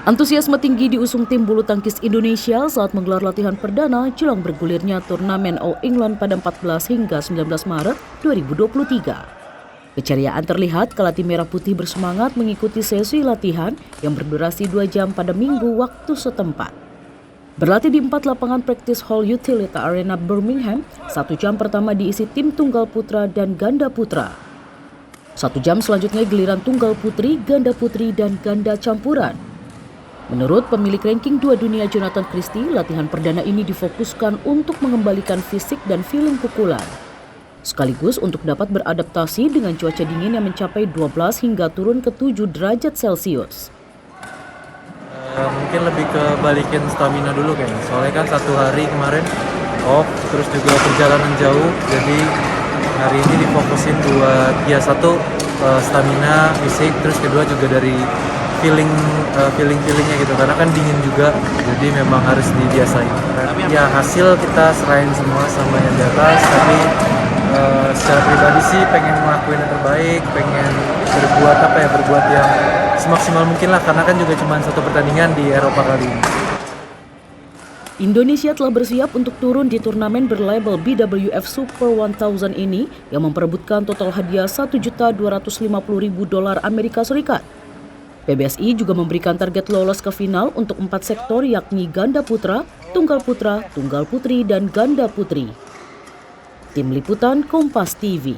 Antusiasme tinggi diusung tim bulu tangkis Indonesia saat menggelar latihan perdana jelang bergulirnya turnamen All England pada 14 hingga 19 Maret 2023. Keceriaan terlihat kala tim Merah Putih bersemangat mengikuti sesi latihan yang berdurasi 2 jam pada Minggu waktu setempat. Berlatih di 4 lapangan practice hall Utilita Arena Birmingham, 1 jam pertama diisi tim tunggal putra dan ganda putra. 1 jam selanjutnya giliran tunggal putri, dan ganda campuran. Menurut pemilik ranking 2 dunia Jonathan Christie, latihan perdana ini difokuskan untuk mengembalikan fisik dan feeling pukulan, sekaligus untuk dapat beradaptasi dengan cuaca dingin yang mencapai 12 hingga turun ke 7 derajat Celcius. Mungkin lebih ke balikin stamina dulu kayaknya, soalnya kan 1 hari kemarin off, terus juga perjalanan jauh, jadi hari ini difokusin buat ya satu stamina fisik, terus kedua juga dari feelingnya gitu, karena kan dingin juga, jadi memang harus dibiasain. Ya hasil kita serahin semua sama yang di atas, tapi secara pribadi sih pengen ngelakuin yang terbaik, pengen berbuat yang semaksimal mungkin lah, karena kan juga cuma 1 pertandingan di Eropa kali ini. Indonesia telah bersiap untuk turun di turnamen berlabel BWF Super 1000 ini yang memperebutkan total hadiah $1.250.000 Amerika Serikat. PBSI juga memberikan target lolos ke final untuk 4 sektor yakni ganda putra, tunggal putri, dan ganda putri. Tim Liputan Kompas TV.